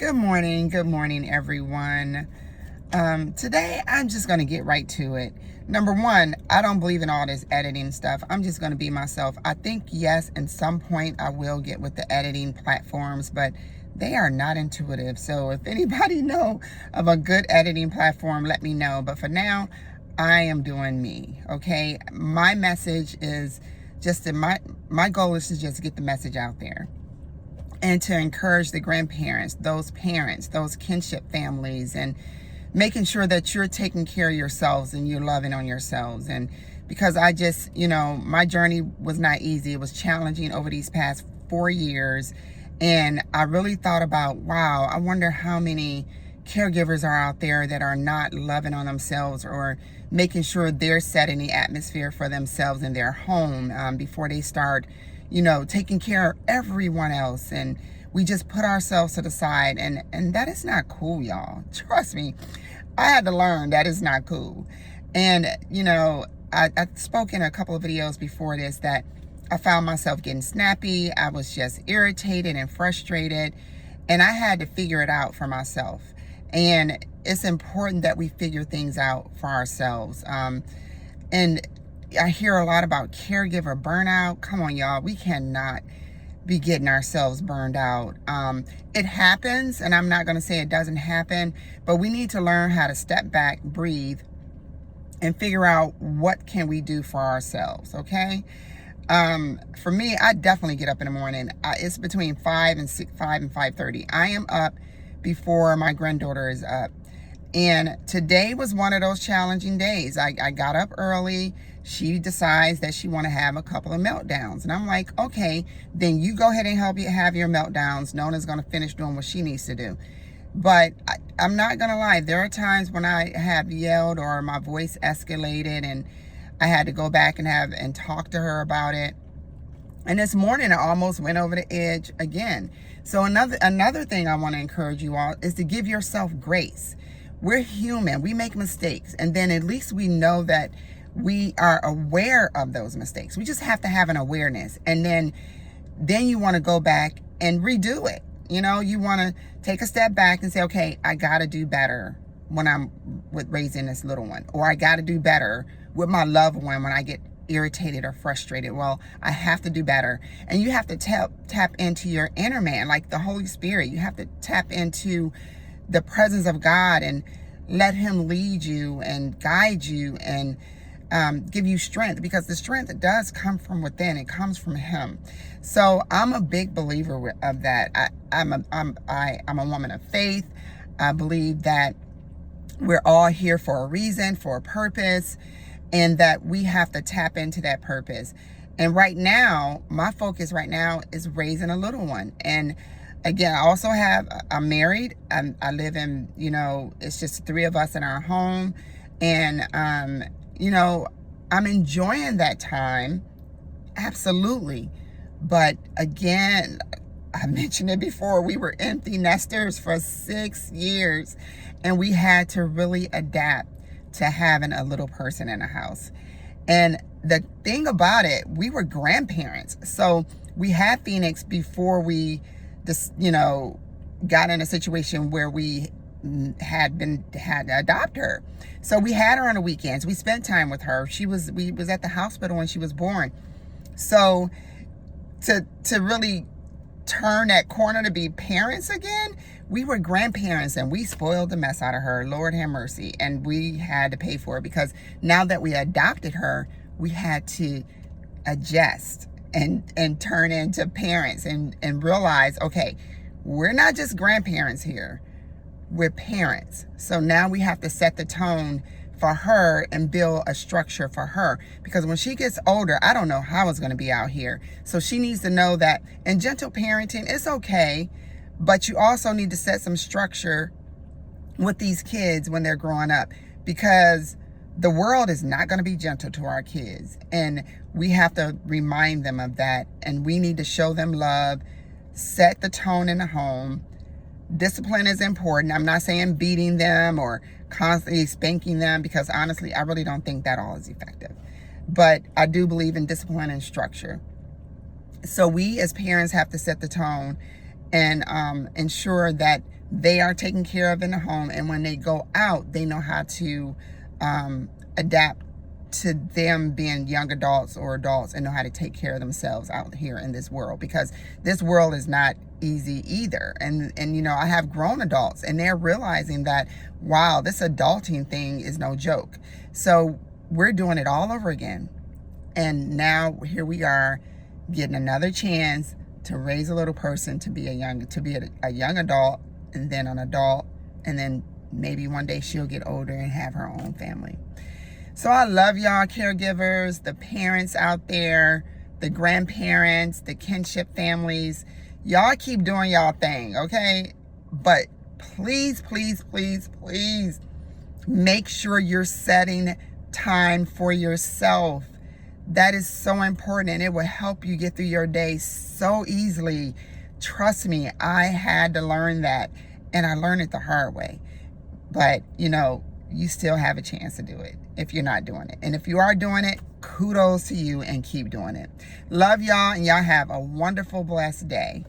Good morning, everyone. Today, I'm just going to get right to it. Number one, I don't believe in all this editing stuff. I'm just going to be myself. I think, yes, at some point I will get with the editing platforms, but they are not intuitive. So if anybody know of a good editing platform, let me know. But for now, I am doing me, okay? My message is my goal is to just get the message out there, and to encourage the grandparents, those parents, those kinship families, and making sure that you're taking care of yourselves and you're loving on yourselves. And because I just, my journey was not easy. It was challenging over these past 4 years. And I really thought about, wow, I wonder how many caregivers are out there that are not loving on themselves or making sure they're setting the atmosphere for themselves in their home before they start taking care of everyone else. And we just put ourselves to the side, and that is not cool, y'all. Trust me, I had to learn that is not cool. And I spoke in a couple of videos before this that I found myself getting snappy. I was just irritated and frustrated, and I had to figure it out for myself. And it's important that we figure things out for ourselves. And I hear a lot about caregiver burnout. Come on, y'all. We cannot be getting ourselves burned out. It happens, and I'm not going to say it doesn't happen, but we need to learn how to step back, breathe, and figure out what can we do for ourselves, okay? For me, I definitely get up in the morning. It's between 5 and 5:30. I am up before my granddaughter is up. And today was one of those challenging days. I got up early. She decides that she want to have a couple of meltdowns. And I'm like, okay, then you go ahead and have your meltdowns. Nona's going to finish doing what she needs to do. But I'm not going to lie. There are times when I have yelled or my voice escalated, and I had to go back and talk to her about it. And this morning, I almost went over the edge again. So another thing I want to encourage you all is to give yourself grace. We're human. We make mistakes. And then at least we know that we are aware of those mistakes. We just have to have an awareness. And then you want to go back and redo it. You want to take a step back and say, okay, I got to do better when I'm with raising this little one. Or I got to do better with my loved one when I get irritated or frustrated. Well, I have to do better. And you have to tap into your inner man, like the Holy Spirit. You have to tap into the presence of God and let him lead you and guide you and give you strength, because the strength does come from within. It comes from him. So I'm a big believer of that. I'm a woman of faith. I believe that we're all here for a reason, for a purpose, and that we have to tap into that purpose. And right now, my focus right now is raising a little one. And again, I'm married. I live in, it's just 3 of us in our home. And, I'm enjoying that time. Absolutely. But again, I mentioned it before, we were empty nesters for 6 years, and we had to really adapt to having a little person in the house. And the thing about it, we were grandparents. So we had Phoenix before we got in a situation where we had to adopt her. So we had her on the weekends. We spent time with her. We was at the hospital when she was born. So to really turn that corner to be parents again, we were grandparents, and we spoiled the mess out of her. Lord have mercy. And we had to pay for it, because now that we adopted her, we had to adjust and turn into parents and realize, okay, we're not just grandparents here, we're parents. So now we have to set the tone for her and build a structure for her, because when she gets older, I don't know how it's going to be out here. So she needs to know that in gentle parenting, it's okay, but you also need to set some structure with these kids when they're growing up, because the world is not going to be gentle to our kids, and we have to remind them of that. And we need to show them love, set the tone in the home. Discipline is important. I'm not saying beating them or constantly spanking them, because honestly, I really don't think that all is effective. But I do believe in discipline and structure. So we as parents have to set the tone and ensure that they are taken care of in the home, and when they go out, they know how to adapt to them being young adults or adults, and know how to take care of themselves out here in this world, because this world is not easy either. And you know, I have grown adults, and they're realizing that, wow, this adulting thing is no joke. So we're doing it all over again, and now here we are getting another chance to raise a little person to be a young adult, and then an adult, and then maybe one day she'll get older and have her own family. So I love y'all caregivers, the parents out there, the grandparents, the kinship families. Y'all keep doing y'all thing, okay? But please, please, please, please make sure you're setting time for yourself. That is so important, and it will help you get through your day so easily. Trust me, I had to learn that, and I learned it the hard way. But, you know, you still have a chance to do it if you're not doing it. And if you are doing it, kudos to you, and keep doing it. Love y'all, and y'all have a wonderful, blessed day.